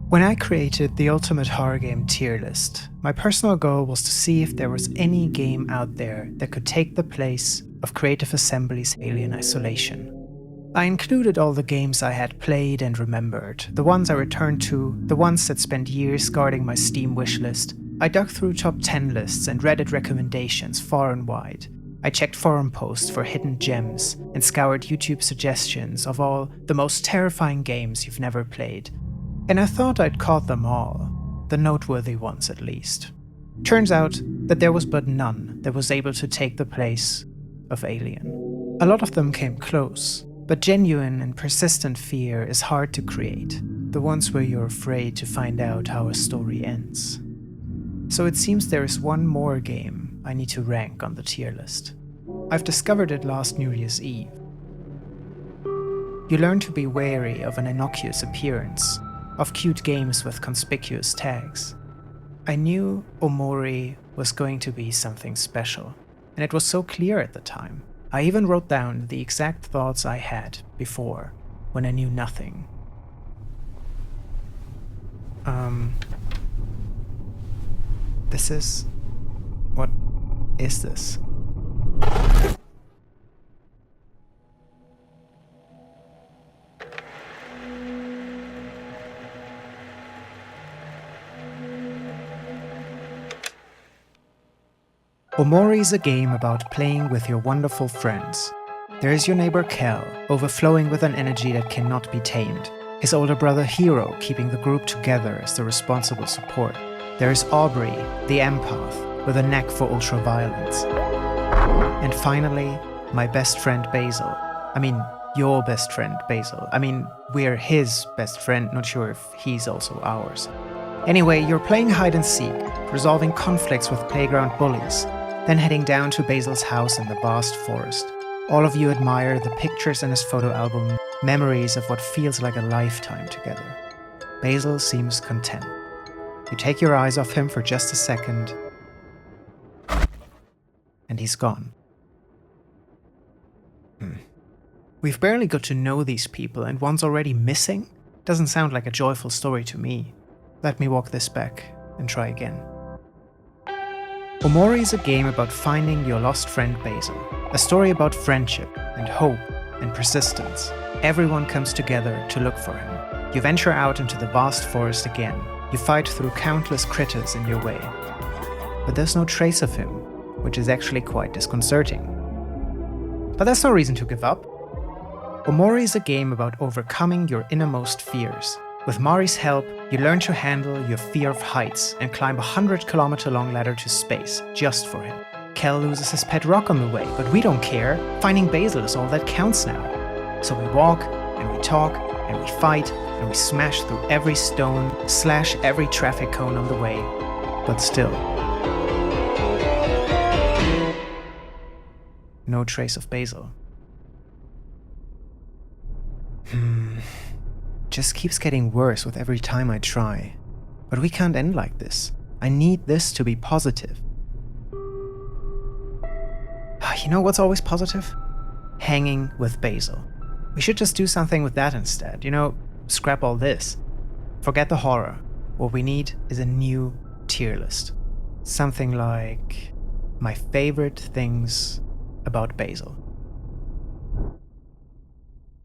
When I created the Ultimate Horror Game tier list, my personal goal was to see if there was any game out there that could take the place of Creative Assembly's Alien Isolation. I included all the games I had played and remembered, the ones I returned to, the ones that spent years guarding my Steam wishlist. I dug through top 10 lists and Reddit recommendations far and wide. I checked forum posts for hidden gems and scoured YouTube suggestions of all the most terrifying games you've never played. And I thought I'd caught them all, the noteworthy ones at least. Turns out that there was but none that was able to take the place of Alien. A lot of them came close, but genuine and persistent fear is hard to create, the ones where you're afraid to find out how a story ends. So it seems there is one more game I need to rank on the tier list. I've discovered it last New Year's Eve. You learn to be wary of an innocuous appearance, of cute games with conspicuous tags. I knew Omori was going to be something special, and it was so clear at the time. I even wrote down the exact thoughts I had before, when I knew nothing. What is this? Omori is a game about playing with your wonderful friends. There is your neighbor Kel, overflowing with an energy that cannot be tamed. His older brother Hiro, keeping the group together as the responsible support. There is Aubrey, the empath, with a knack for ultraviolence. And finally, my best friend Basil. I mean, your best friend Basil. I mean, we're his best friend, not sure if he's also ours. Anyway, you're playing hide and seek, resolving conflicts with playground bullies, then heading down to Basil's house in the vast forest. All of you admire the pictures in his photo album, memories of what feels like a lifetime together. Basil seems content. You take your eyes off him for just a second, and he's gone. We've barely got to know these people, and one's already missing? Doesn't sound like a joyful story to me. Let me walk this back and try again. Omori is a game about finding your lost friend Basil, a story about friendship and hope and persistence. Everyone comes together to look for him. You venture out into the vast forest again. You fight through countless critters in your way. But there's no trace of him, which is actually quite disconcerting. But that's no reason to give up. Omori is a game about overcoming your innermost fears. With Mari's help, you learn to handle your fear of heights and climb a 100-kilometer-long ladder to space just for him. Kel loses his pet rock on the way, but we don't care. Finding Basil is all that counts now. So we walk, and we talk, and we fight, and we smash through every stone, slash every traffic cone on the way. But still, no trace of Basil. Just keeps getting worse with every time I try. But we can't end like this. I need this to be positive. You know what's always positive? Hanging with Basil. We should just do something with that instead. You know, scrap all this. Forget the horror. What we need is a new tier list. Something like my favorite things about Basil.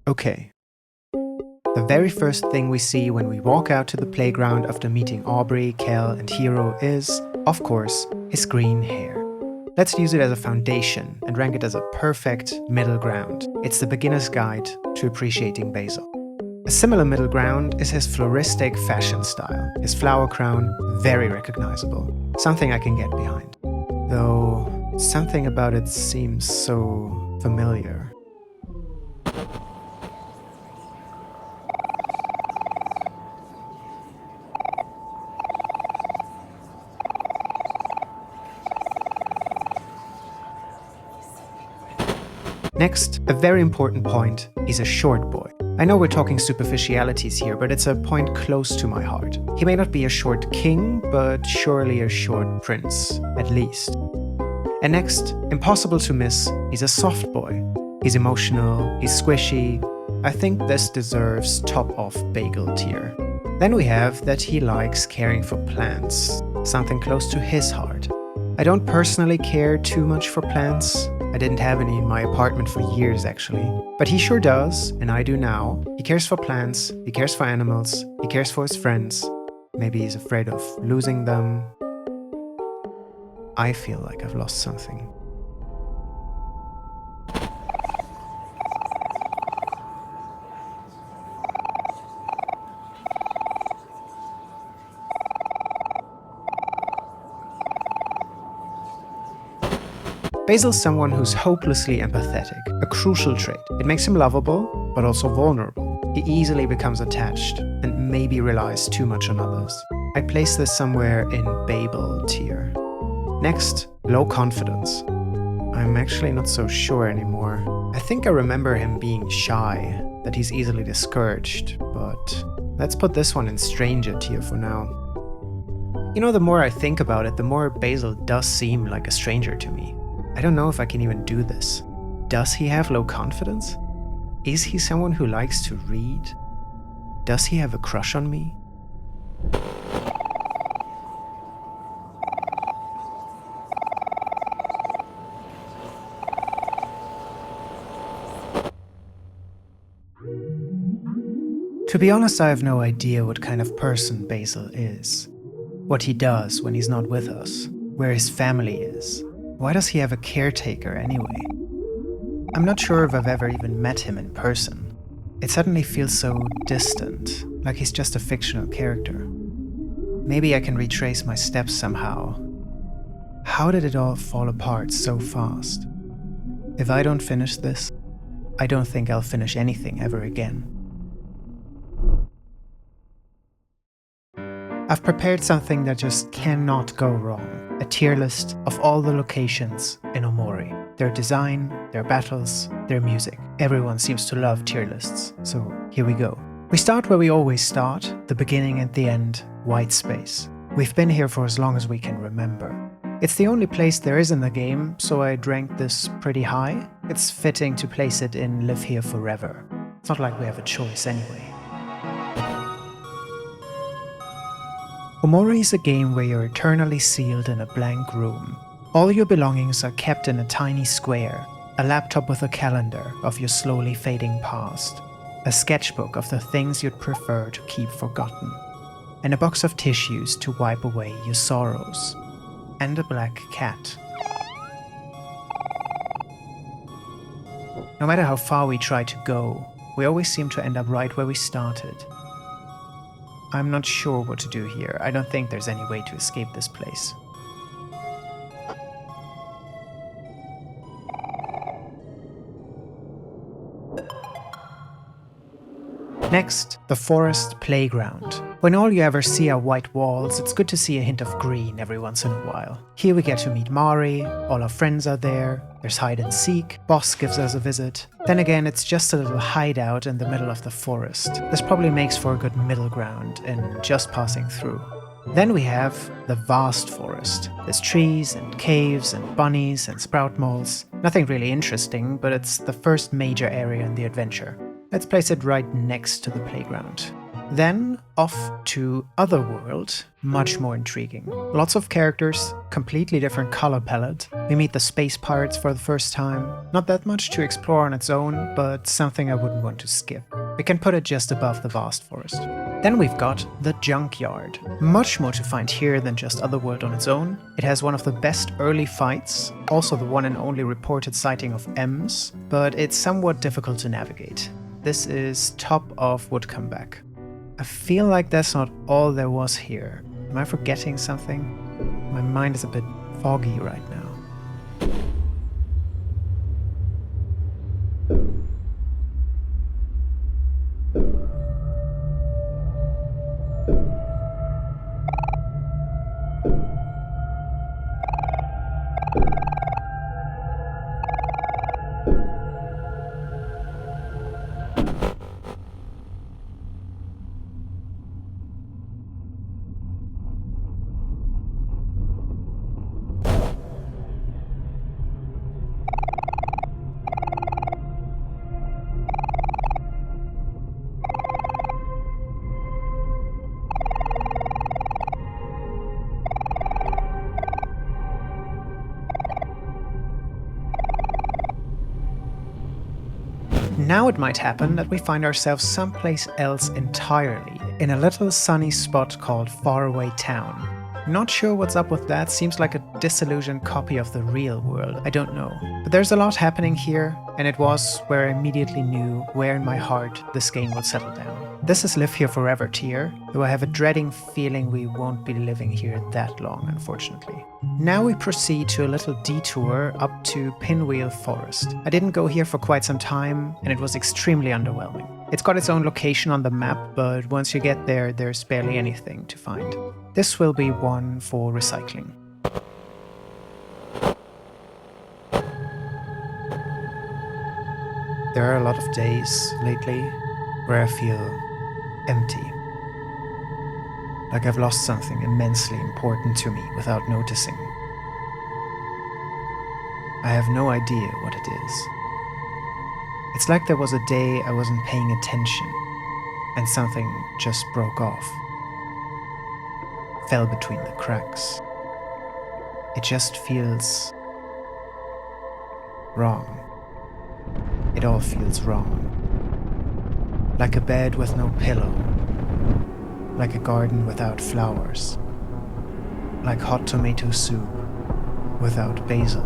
Okay. The very first thing we see when we walk out to the playground after meeting Aubrey, Kel, and Hiro is, of course, his green hair. Let's use it as a foundation and rank it as a perfect middle ground. It's the beginner's guide to appreciating Basil. A similar middle ground is his floristic fashion style. His flower crown, very recognizable. Something I can get behind. Though, something about it seems so familiar. Next, a very important point, he's a short boy. I know we're talking superficialities here, but it's a point close to my heart. He may not be a short king, but surely a short prince, at least. And next, impossible to miss, he's a soft boy. He's emotional, he's squishy. I think this deserves top of bagel tier. Then we have that he likes caring for plants, something close to his heart. I don't personally care too much for plants. I didn't have any in my apartment for years actually. But he sure does, and I do now. He cares for plants, he cares for animals, he cares for his friends. Maybe he's afraid of losing them. I feel like I've lost something. Basil's someone who's hopelessly empathetic, a crucial trait. It makes him lovable, but also vulnerable. He easily becomes attached, and maybe relies too much on others. I place this somewhere in Babel tier. Next, low confidence. I'm actually not so sure anymore. I think I remember him being shy, that he's easily discouraged, but let's put this one in stranger tier for now. You know, the more I think about it, the more Basil does seem like a stranger to me. I don't know if I can even do this. Does he have low confidence? Is he someone who likes to read? Does he have a crush on me? To be honest, I have no idea what kind of person Basil is. What he does when he's not with us. Where his family is. Why does he have a caretaker anyway? I'm not sure if I've ever even met him in person. It suddenly feels so distant, like he's just a fictional character. Maybe I can retrace my steps somehow. How did it all fall apart so fast? If I don't finish this, I don't think I'll finish anything ever again. I've prepared something that just cannot go wrong. A tier list of all the locations in Omori. Their design, their battles, their music. Everyone seems to love tier lists, so here we go. We start where we always start, the beginning and the end, white space. We've been here for as long as we can remember. It's the only place there is in the game, so I ranked this pretty high. It's fitting to place it in Live Here Forever. It's not like we have a choice anyway. Omori is a game where you're eternally sealed in a blank room. All your belongings are kept in a tiny square, a laptop with a calendar of your slowly fading past, a sketchbook of the things you'd prefer to keep forgotten, and a box of tissues to wipe away your sorrows, and a black cat. No matter how far we try to go, we always seem to end up right where we started. I'm not sure what to do here. I don't think there's any way to escape this place. Next, the forest playground. When all you ever see are white walls, it's good to see a hint of green every once in a while. Here we get to meet Mari, all our friends are there, there's hide and seek, boss gives us a visit. Then again, it's just a little hideout in the middle of the forest. This probably makes for a good middle ground in just passing through. Then we have the vast forest. There's trees and caves and bunnies and sprout moles. Nothing really interesting, but it's the first major area in the adventure. Let's place it right next to the playground. Then off to Otherworld, much more intriguing. Lots of characters, completely different color palette. We meet the space pirates for the first time. Not that much to explore on its own, but something I wouldn't want to skip. We can put it just above the vast forest. Then we've got the Junkyard. Much more to find here than just Otherworld on its own. It has one of the best early fights, also the one and only reported sighting of M's, but it's somewhat difficult to navigate. This is top of Callback. I feel like that's not all there was here. Am I forgetting something? My mind is a bit foggy right now. Now it might happen that we find ourselves someplace else entirely, in a little sunny spot called Faraway Town. Not sure what's up with that, seems like a disillusioned copy of the real world, I don't know. But there's a lot happening here, and it was where I immediately knew where in my heart this game would settle down. This is Live Here Forever tier, though I have a dreading feeling we won't be living here that long, unfortunately. Now we proceed to a little detour up to Pinwheel Forest. I didn't go here for quite some time, and it was extremely underwhelming. It's got its own location on the map, but once you get there, there's barely anything to find. This will be one for recycling. There are a lot of days lately where I feel empty. Like I've lost something immensely important to me without noticing. I have no idea what it is. It's like there was a day I wasn't paying attention and something just broke off. Fell between the cracks. It just feels wrong. It all feels wrong. Like a bed with no pillow. Like a garden without flowers. Like hot tomato soup without basil.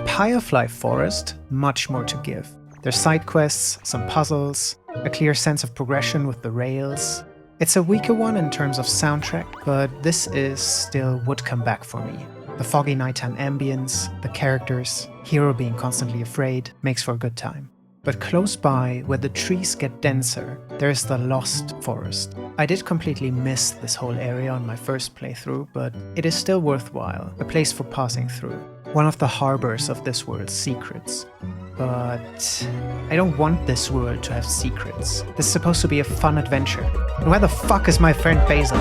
Firefly Forest, much more to give. There's side quests, some puzzles, a clear sense of progression with the rails. It's a weaker one in terms of soundtrack, but this is still would come back for me. The foggy nighttime ambience, the characters, hero being constantly afraid, makes for a good time. But close by, where the trees get denser, there's the Lost Forest. I did completely miss this whole area on my first playthrough, but it is still worthwhile, a place for passing through. One of the harbors of this world's secrets. But I don't want this world to have secrets. This is supposed to be a fun adventure. And where the fuck is my friend Basil?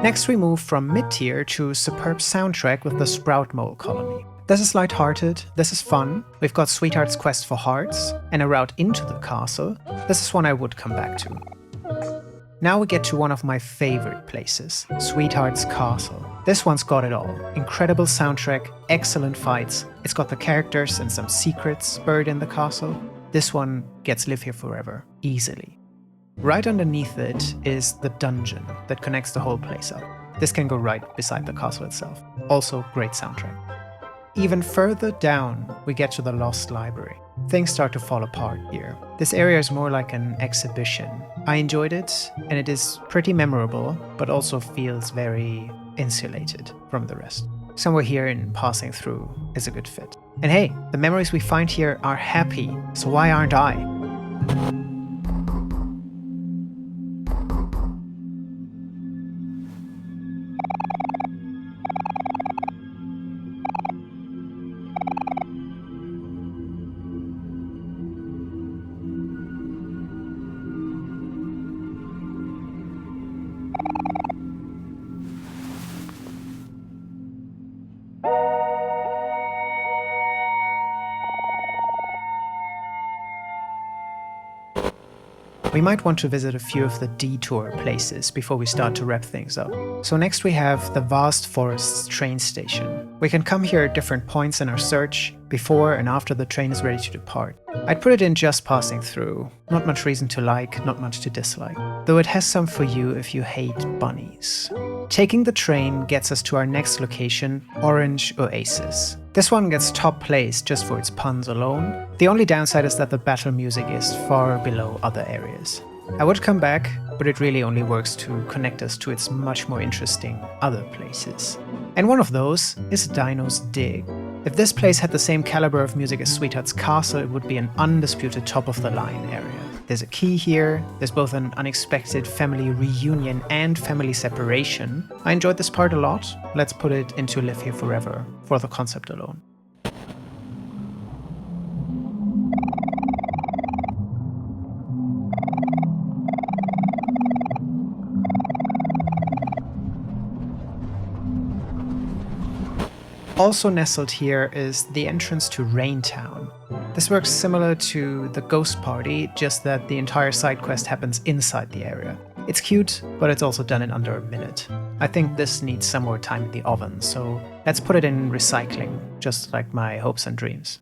Next we move from mid-tier to superb soundtrack with the Sprout Mole Colony. This is lighthearted, this is fun, we've got Sweetheart's Quest for Hearts, and a route into the castle. This is one I would come back to. Now we get to one of my favorite places, Sweetheart's Castle. This one's got it all. Incredible soundtrack, excellent fights, it's got the characters and some secrets buried in the castle. This one gets Live Here Forever, easily. Right underneath it is the dungeon that connects the whole place up. This can go right beside the castle itself. Also, great soundtrack. Even further down, we get to the Lost Library. Things start to fall apart here. This area is more like an exhibition. I enjoyed it, and it is pretty memorable, but also feels very insulated from the rest. Somewhere here in passing through is a good fit. And hey, the memories we find here are happy, so why aren't I? We might want to visit a few of the detour places before we start to wrap things up. So next we have the Vast Forests train station. We can come here at different points in our search, before and after the train is ready to depart. I'd put it in just passing through. Not much reason to like, not much to dislike. Though it has some for you if you hate bunnies. Taking the train gets us to our next location, Orange Oasis. This one gets top place just for its puns alone. The only downside is that the battle music is far below other areas. I would come back, but it really only works to connect us to its much more interesting other places. And one of those is Dino's Dig. If this place had the same caliber of music as Sweetheart's Castle, it would be an undisputed top-of-the-line area. There's a key here, there's both an unexpected family reunion and family separation. I enjoyed this part a lot. Let's put it into Live Here Forever, for the concept alone. Also nestled here is the entrance to Raintown. This works similar to the Ghost Party, just that the entire side quest happens inside the area. It's cute, but it's also done in under a minute. I think this needs some more time in the oven, so let's put it in recycling, just like my hopes and dreams.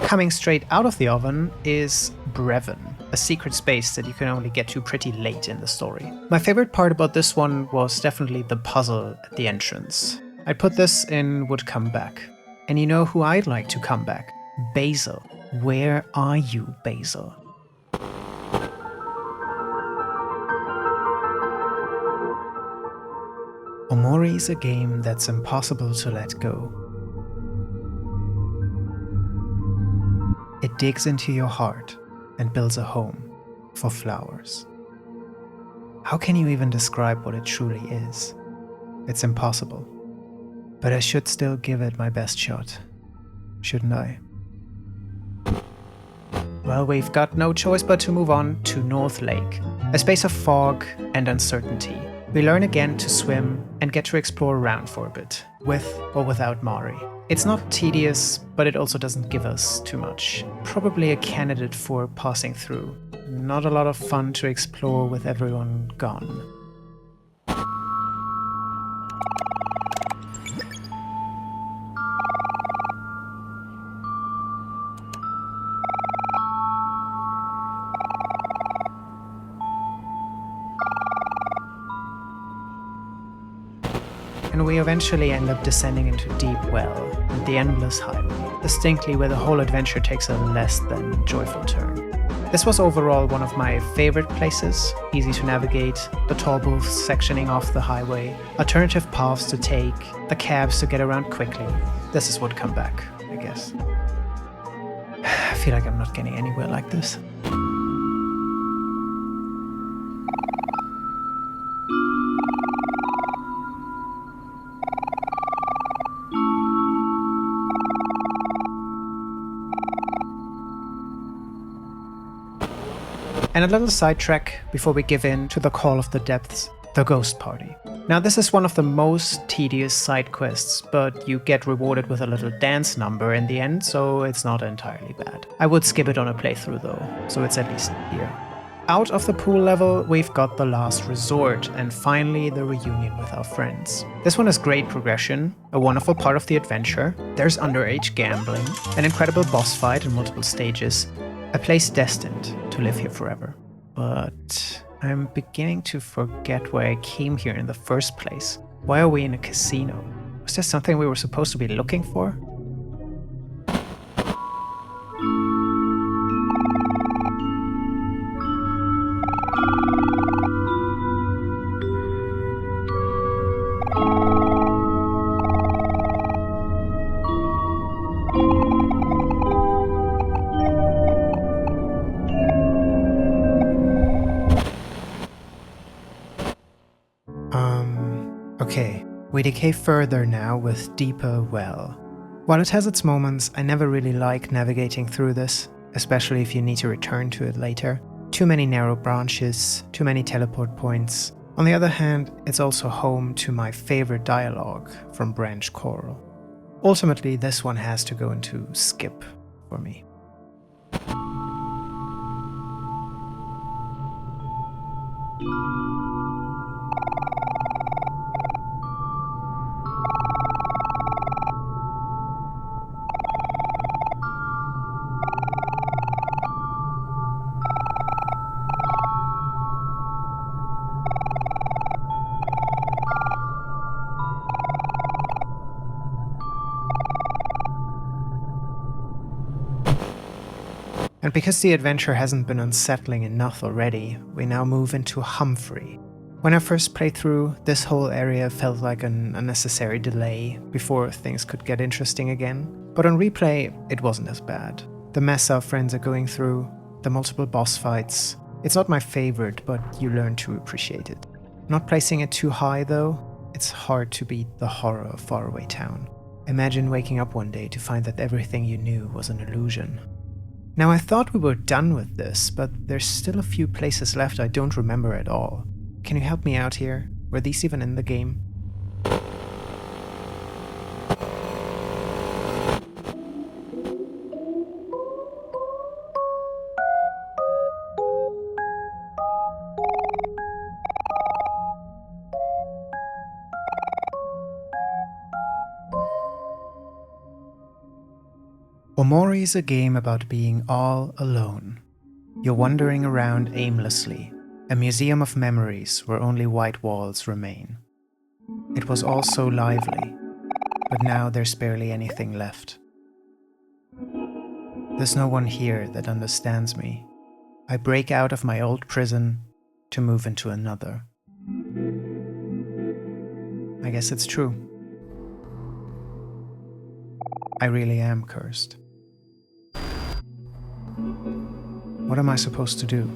Coming straight out of the oven is Brevin, a secret space that you can only get to pretty late in the story. My favorite part about this one was definitely the puzzle at the entrance. I'd put this in Would Come Back. And you know who I'd like to come back? Basil. Where are you, Basil? Omori is a game that's impossible to let go. It digs into your heart and builds a home for flowers. How can you even describe what it truly is? It's impossible. But I should still give it my best shot, shouldn't I? Well, we've got no choice but to move on to North Lake, a space of fog and uncertainty. We learn again to swim and get to explore around for a bit, with or without Mari. It's not tedious, but it also doesn't give us too much. Probably a candidate for passing through. Not a lot of fun to explore with everyone gone. And we eventually end up descending into Deep Well, and the Endless Highway, distinctly where the whole adventure takes a less than joyful turn. This was overall one of my favorite places, easy to navigate, the tall booths sectioning off the highway, alternative paths to take, the cabs to get around quickly. This is Would Come Back, I guess. I feel like I'm not getting anywhere like this. And a little sidetrack before we give in to the call of the depths, the Ghost Party. Now this is one of the most tedious side quests, but you get rewarded with a little dance number in the end, so it's not entirely bad. I would skip it on a playthrough though, so it's at least here. Out of the pool level, we've got the last resort, and finally the reunion with our friends. This one has great progression, a wonderful part of the adventure, there's underage gambling, an incredible boss fight in multiple stages, a place destined to live here forever. But I'm beginning to forget why I came here in the first place. Why are we in a casino? Was there something we were supposed to be looking for? Okay, we decay further now with Deeper Well. While it has its moments, I never really like navigating through this, especially if you need to return to it later. Too many narrow branches, too many teleport points. On the other hand, it's also home to my favorite dialogue from Branch Coral. Ultimately, this one has to go into skip for me. And because the adventure hasn't been unsettling enough already, we now move into Humphrey. When I first played through, this whole area felt like an unnecessary delay before things could get interesting again. But on replay, it wasn't as bad. The mess our friends are going through, the multiple boss fights, It's not my favorite, but you learn to appreciate it. Not placing it too high though, it's hard to beat the horror of Faraway Town. Imagine waking up one day to find that everything you knew was an illusion. Now I thought we were done with this, but there's still a few places left I don't remember at all. Can you help me out here? Were these even in the game? Omori is a game about being all alone. You're wandering around aimlessly, a museum of memories where only white walls remain. It was all so lively, but now there's barely anything left. There's no one here that understands me. I break out of my old prison to move into another. I guess it's true. I really am cursed. What am I supposed to do?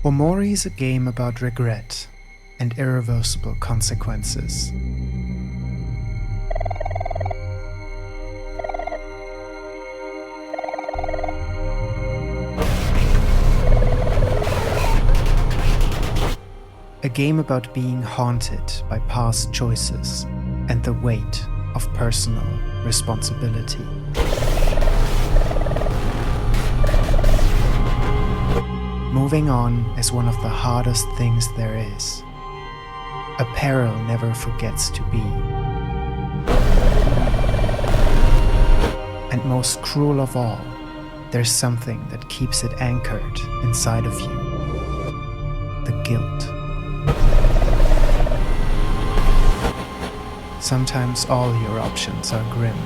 Omori is a game about regret and irreversible consequences. A game about being haunted by past choices and the weight of personal responsibility. Moving on is one of the hardest things there is. A peril never forgets to be. And most cruel of all, there's something that keeps it anchored inside of you. The guilt. Sometimes all your options are grim.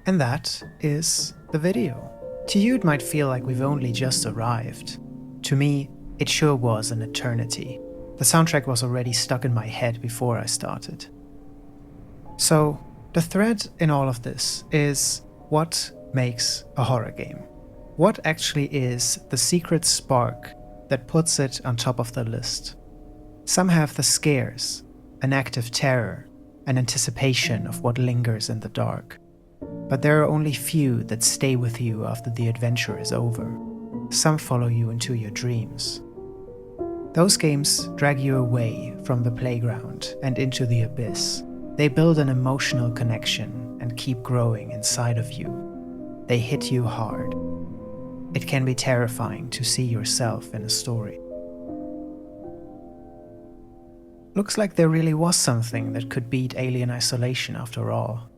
And that is the video. To you it might feel like we've only just arrived. To me, it sure was an eternity. The soundtrack was already stuck in my head before I started. So, the thread in all of this is what makes a horror game? What actually is the secret spark that puts it on top of the list? Some have the scares, an active terror, an anticipation of what lingers in the dark. But there are only few that stay with you after the adventure is over. Some follow you into your dreams. Those games drag you away from the playground and into the abyss. They build an emotional connection and keep growing inside of you. They hit you hard. It can be terrifying to see yourself in a story. Looks like there really was something that could beat Alien Isolation after all.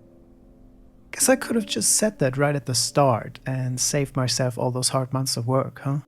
Guess I could have just said that right at the start and saved myself all those hard months of work, huh?